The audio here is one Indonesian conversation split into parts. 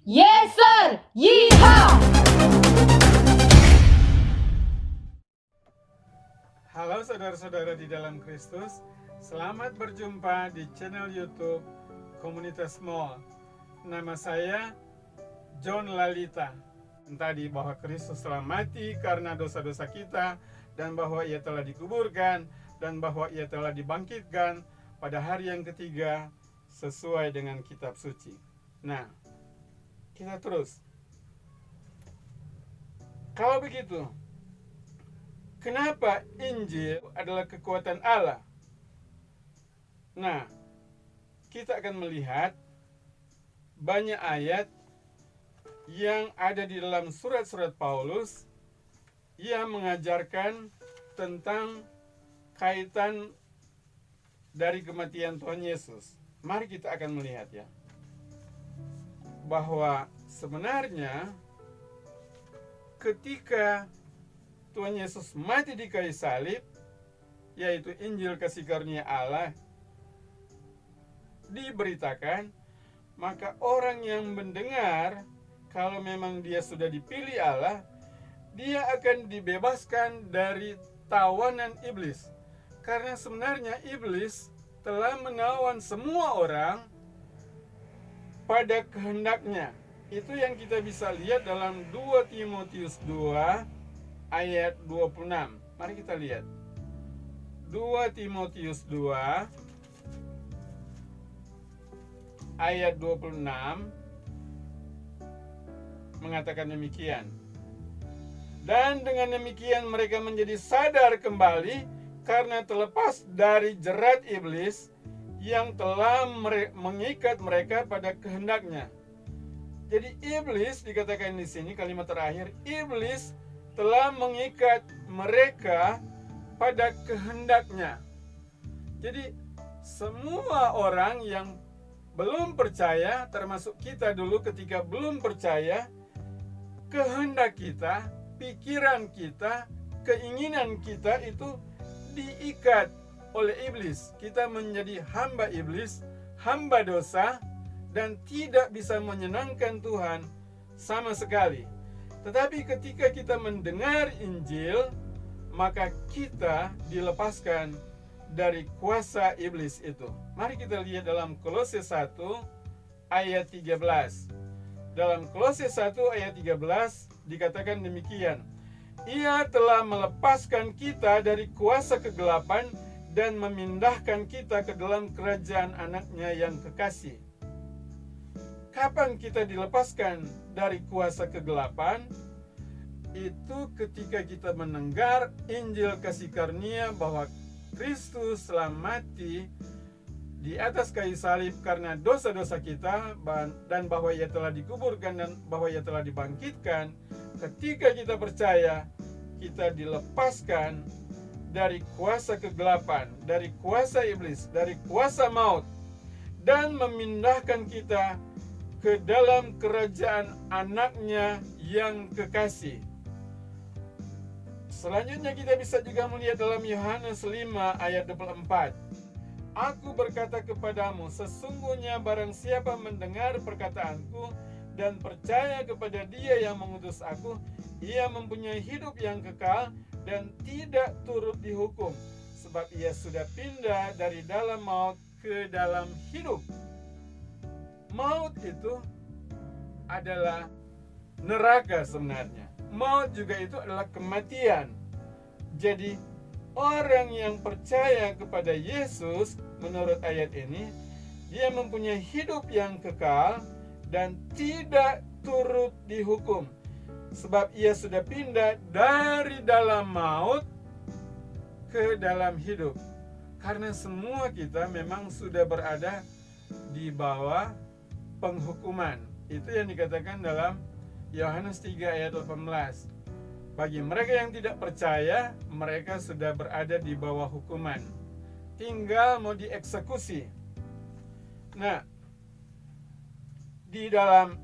Yes sir! Yeehaw! Halo saudara-saudara di dalam Kristus, selamat berjumpa di channel YouTube Komunitas Mall. Nama saya John Lalita. Tadi bahwa Kristus telah mati karena dosa-dosa kita, dan bahwa Ia telah dikuburkan, dan bahwa Ia telah dibangkitkan pada hari yang ketiga sesuai dengan kitab suci. Nah, kita terus. Kalau begitu, kenapa Injil adalah kekuatan Allah? Nah, kita akan melihat banyak ayat yang ada di dalam surat-surat Paulus yang mengajarkan tentang kaitan dari kematian Tuhan Yesus. Mari kita akan melihat ya, bahwa sebenarnya ketika Tuhan Yesus mati di kayu salib, yaitu Injil kasih karunia Allah diberitakan, maka orang yang mendengar, kalau memang dia sudah dipilih Allah, dia akan dibebaskan dari tawanan iblis. Karena sebenarnya iblis telah menawan semua orang pada kehendaknya. Itu yang kita bisa lihat dalam 2 Timotius 2 ayat 26. Mari kita lihat. 2 Timotius 2 ayat 26 mengatakan demikian. Dan dengan demikian mereka menjadi sadar kembali karena terlepas dari jerat iblis yang telah mengikat mereka pada kehendaknya. Jadi iblis dikatakan di sini, kalimat terakhir, iblis telah mengikat mereka pada kehendaknya. Jadi semua orang yang belum percaya, termasuk kita dulu ketika belum percaya, kehendak kita, pikiran kita, keinginan kita itu diikat oleh iblis. Kita menjadi hamba iblis, hamba dosa, dan tidak bisa menyenangkan Tuhan sama sekali. Tetapi ketika kita mendengar Injil, maka kita dilepaskan dari kuasa iblis itu. Mari kita lihat dalam Kolose 1 ayat 13. Dalam Kolose 1 ayat 13 dikatakan demikian. Ia telah melepaskan kita dari kuasa kegelapan dan memindahkan kita ke dalam kerajaan anaknya yang kekasih. Kapan kita dilepaskan dari kuasa kegelapan? Itu ketika kita mendengar Injil kasih karunia bahwa Kristus telah mati di atas kayu salib karena dosa-dosa kita, dan bahwa Ia telah dikuburkan dan bahwa Ia telah dibangkitkan. Ketika kita percaya, kita dilepaskan dari kuasa kegelapan, dari kuasa iblis, dari kuasa maut, dan memindahkan kita ke dalam kerajaan anaknya yang kekasih. Selanjutnya kita bisa juga melihat dalam Yohanes 5 ayat 24. Aku berkata kepadamu, sesungguhnya barang siapa mendengar perkataanku dan percaya kepada Dia yang mengutus aku, ia mempunyai hidup yang kekal dan tidak turut dihukum, sebab ia sudah pindah dari dalam maut ke dalam hidup. Maut itu adalah neraka sebenarnya. Maut juga itu adalah kematian. Jadi orang yang percaya kepada Yesus menurut ayat ini, dia mempunyai hidup yang kekal dan tidak turut dihukum, sebab ia sudah pindah dari dalam maut ke dalam hidup. Karena semua kita memang sudah berada di bawah penghukuman. Itu yang dikatakan dalam Yohanes 3 ayat 18. Bagi mereka yang tidak percaya, mereka sudah berada di bawah hukuman, tinggal mau dieksekusi. Nah, di dalam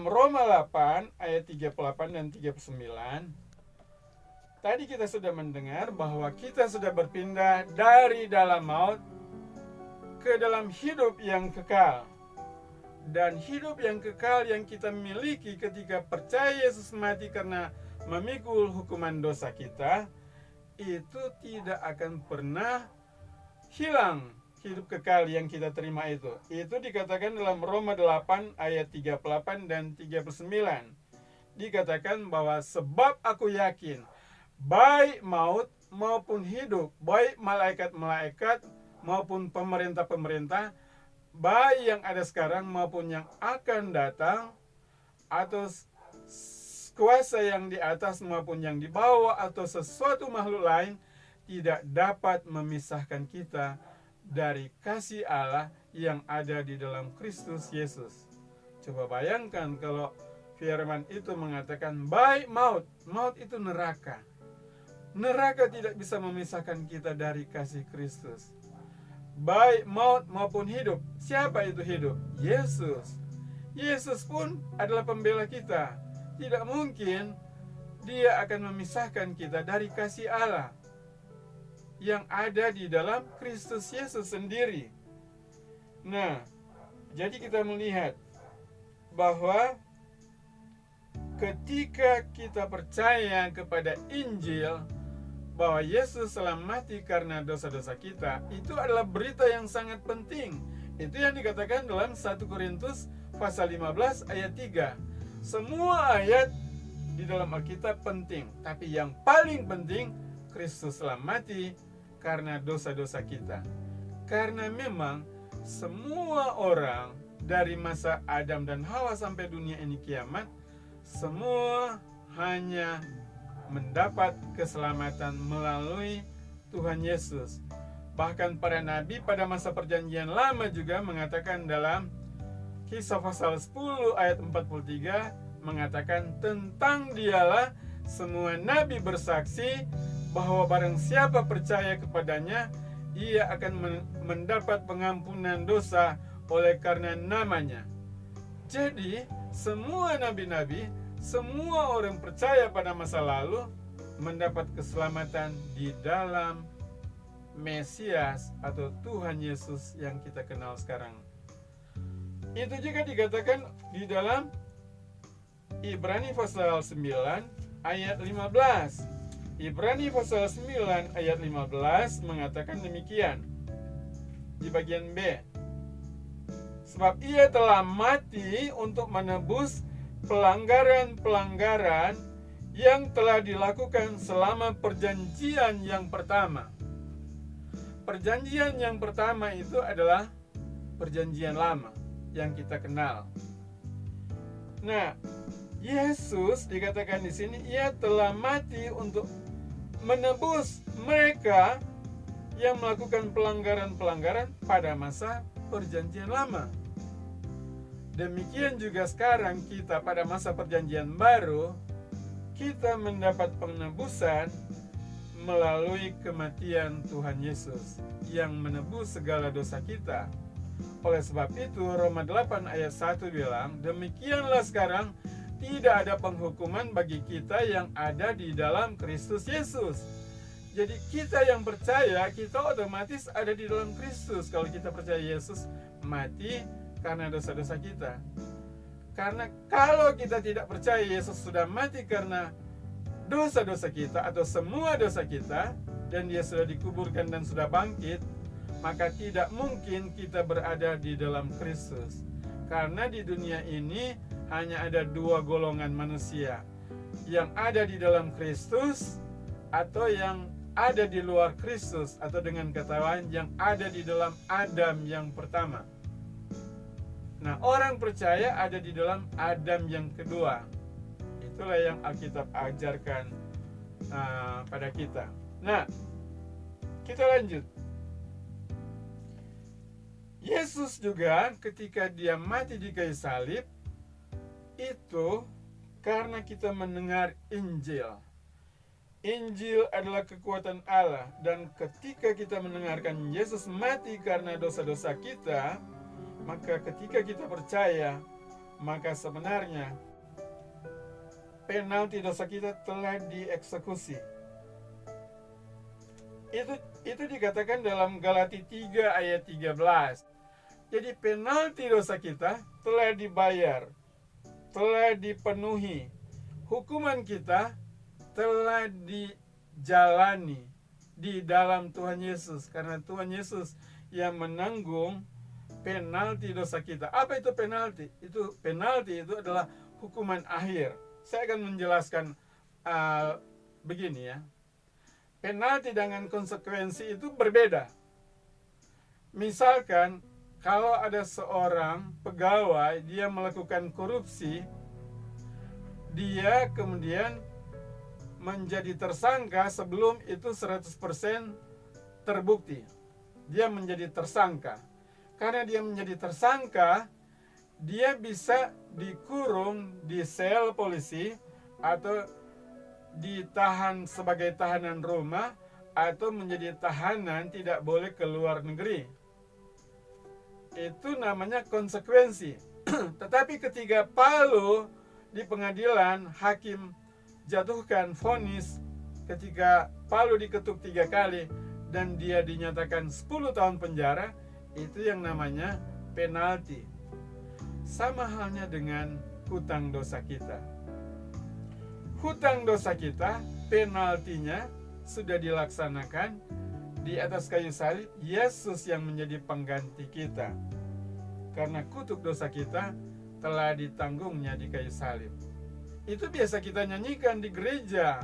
Roma 8 ayat 38 dan 39, tadi kita sudah mendengar bahwa kita sudah berpindah dari dalam maut ke dalam hidup yang kekal. Dan hidup yang kekal yang kita miliki ketika percaya Yesus mati karena memikul hukuman dosa kita, itu tidak akan pernah hilang. Hidup kekal yang kita terima itu dikatakan dalam Roma 8 ayat 38 dan 39. Dikatakan bahwa sebab aku yakin baik maut maupun hidup, baik malaikat-malaikat maupun pemerintah-pemerintah, baik yang ada sekarang maupun yang akan datang, atau kuasa yang di atas maupun yang di bawah, atau sesuatu makhluk lain, tidak dapat memisahkan kita dari kasih Allah yang ada di dalam Kristus Yesus. Coba bayangkan kalau firman itu mengatakan baik maut, maut itu neraka. Neraka tidak bisa memisahkan kita dari kasih Kristus. Baik maut maupun hidup. Siapa itu hidup? Yesus. Yesus pun adalah pembela kita. Tidak mungkin dia akan memisahkan kita dari kasih Allah yang ada di dalam Kristus Yesus sendiri. Nah, jadi kita melihat bahwa ketika kita percaya kepada Injil, bahwa Yesus telah mati karena dosa-dosa kita, itu adalah berita yang sangat penting. Itu yang dikatakan dalam 1 Korintus pasal 15 ayat 3. Semua ayat di dalam Alkitab penting, tapi yang paling penting, Kristus telah mati karena dosa-dosa kita. Karena memang semua orang dari masa Adam dan Hawa sampai dunia ini kiamat, semua hanya mendapat keselamatan melalui Tuhan Yesus. Bahkan para nabi pada masa perjanjian lama juga mengatakan dalam Kisah pasal 10 ayat 43, mengatakan tentang dialah semua nabi bersaksi bahwa barang siapa percaya kepadanya, ia akan mendapat pengampunan dosa oleh karena namanya. Jadi semua nabi-nabi, semua orang percaya pada masa lalu mendapat keselamatan di dalam Mesias atau Tuhan Yesus yang kita kenal sekarang. Itu juga dikatakan di dalam Ibrani pasal 9 ayat 15. Ibrani pasal 9 ayat 15 mengatakan demikian di bagian B. Sebab ia telah mati untuk menebus pelanggaran-pelanggaran yang telah dilakukan selama perjanjian yang pertama. Perjanjian yang pertama itu adalah perjanjian lama yang kita kenal. Nah, Yesus dikatakan di sini ia telah mati untuk menebus mereka yang melakukan pelanggaran-pelanggaran pada masa perjanjian lama. Demikian juga sekarang kita pada masa perjanjian baru, kita mendapat penebusan melalui kematian Tuhan Yesus yang menebus segala dosa kita. Oleh sebab itu Roma 8 ayat 1 bilang, demikianlah sekarang tidak ada penghukuman bagi kita yang ada di dalam Kristus Yesus. Jadi kita yang percaya, kita otomatis ada di dalam Kristus. Kalau kita percaya Yesus mati karena dosa-dosa kita. Karena kalau kita tidak percaya Yesus sudah mati karena dosa-dosa kita atau semua dosa kita, dan dia sudah dikuburkan dan sudah bangkit, maka tidak mungkin kita berada di dalam Kristus. Karena di dunia ini hanya ada dua golongan manusia, yang ada di dalam Kristus atau yang ada di luar Kristus, atau dengan kata lain yang ada di dalam Adam yang pertama. Nah, orang percaya ada di dalam Adam yang kedua. Itulah yang Alkitab ajarkan pada kita. Nah, kita lanjut. Yesus juga ketika dia mati di kayu salib, itu karena kita mendengar Injil. Injil adalah kekuatan Allah, dan ketika kita mendengarkan Yesus mati karena dosa-dosa kita, maka ketika kita percaya, maka sebenarnya penalti dosa kita telah dieksekusi. Itu dikatakan dalam Galati 3 ayat 13. Jadi penalti dosa kita telah dibayar, telah dipenuhi. Hukuman kita telah dijalani di dalam Tuhan Yesus, karena Tuhan Yesus yang menanggung penalti dosa kita. Apa itu penalti? Penalti itu adalah hukuman akhir. Saya akan menjelaskan begini ya. Penalti dengan konsekuensi itu berbeda. Misalkan kalau ada seorang pegawai, dia melakukan korupsi, dia kemudian menjadi tersangka sebelum itu 100% terbukti. Dia menjadi tersangka. Karena dia menjadi tersangka, dia bisa dikurung di sel polisi atau ditahan sebagai tahanan rumah atau menjadi tahanan tidak boleh keluar negeri. Itu namanya konsekuensi. Tetapi ketika Palu di pengadilan, hakim jatuhkan vonis ketika Palu diketuk 3 kali dan dia dinyatakan 10 tahun penjara, itu yang namanya penalti. Sama halnya dengan hutang dosa kita. Hutang dosa kita, penaltinya sudah dilaksanakan di atas kayu salib. Yesus yang menjadi pengganti kita, karena kutuk dosa kita telah ditanggungnya di kayu salib. Itu biasa kita nyanyikan di gereja.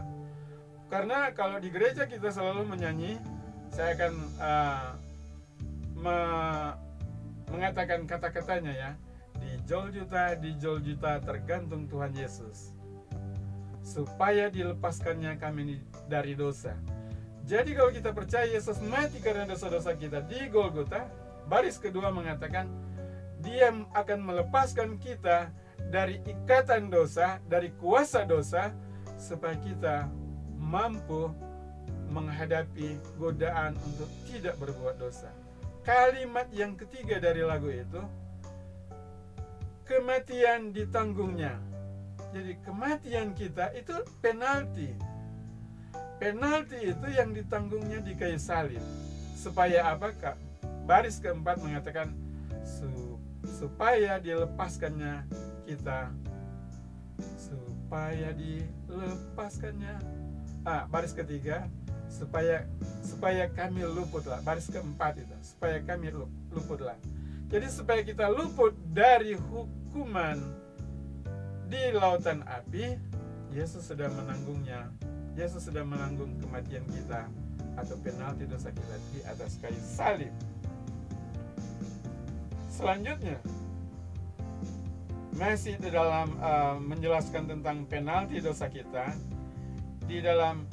Karena kalau di gereja kita selalu menyanyi, saya akan mengatakan kata-katanya ya. Di jol juta tergantung Tuhan Yesus, supaya dilepaskannya kami dari dosa. Jadi kalau kita percaya Yesus mati karena dosa-dosa kita di Golgota, baris kedua mengatakan Dia akan melepaskan kita dari ikatan dosa, dari kuasa dosa, supaya kita mampu menghadapi godaan untuk tidak berbuat dosa. Kalimat yang ketiga dari lagu itu, kematian ditanggungnya. Jadi kematian kita itu penalti. Penalti itu yang ditanggungnya di kayu salib. Supaya apa? Baris keempat mengatakan supaya dilepaskannya kita. Supaya dilepaskannya. Baris ketiga, supaya kami luputlah. Baris keempat itu, supaya kami luputlah. Jadi supaya kita luput dari hukuman di lautan api, Yesus sudah menanggungnya. Yesus sudah menanggung kematian kita atau penalti dosa kita di atas kayu salib. Selanjutnya, masih di dalam menjelaskan tentang penalti dosa kita, di dalam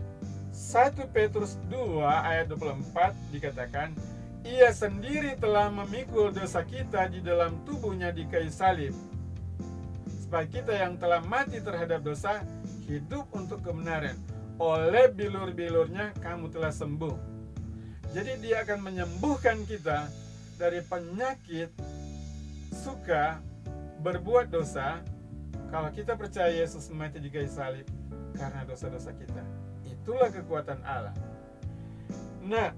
1 Petrus 2 ayat 24 dikatakan, Ia sendiri telah memikul dosa kita di dalam tubuhnya di kayu salib, supaya kita yang telah mati terhadap dosa hidup untuk kebenaran. Oleh bilur-bilurnya kamu telah sembuh. Jadi Dia akan menyembuhkan kita dari penyakit suka berbuat dosa kalau kita percaya Yesus mati di kayu salib karena dosa-dosa kita. Itulah kekuatan Allah. Nah,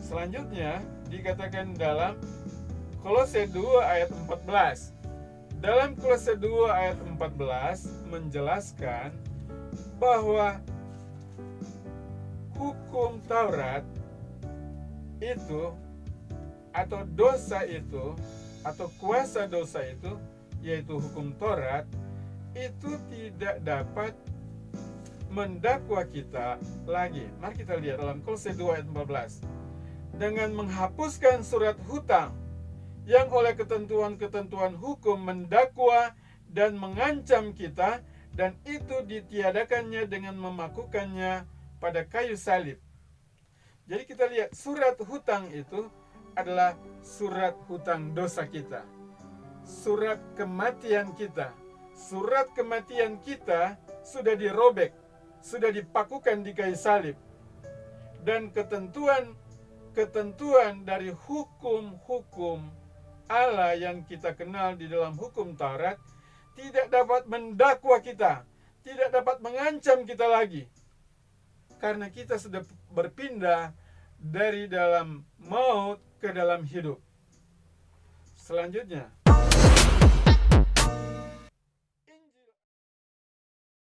selanjutnya dikatakan dalam Kolose 2 ayat 14. Dalam Kolose 2 ayat 14 menjelaskan bahwa hukum Taurat itu atau dosa itu atau kuasa dosa itu, yaitu hukum Taurat, itu tidak dapat mendakwa kita lagi. Mari kita lihat dalam Kolose 2 ayat 14. Dengan menghapuskan surat hutang yang oleh ketentuan-ketentuan hukum mendakwa dan mengancam kita, dan itu ditiadakannya dengan memakukannya pada kayu salib. Jadi kita lihat surat hutang itu adalah surat hutang dosa kita, surat kematian kita. Surat kematian kita sudah dirobek, sudah dipakukan di kayu salib. Dan ketentuan dari hukum-hukum Allah yang kita kenal di dalam hukum Taurat tidak dapat mendakwa kita, tidak dapat mengancam kita lagi. Karena kita sudah berpindah dari dalam maut ke dalam hidup. Selanjutnya,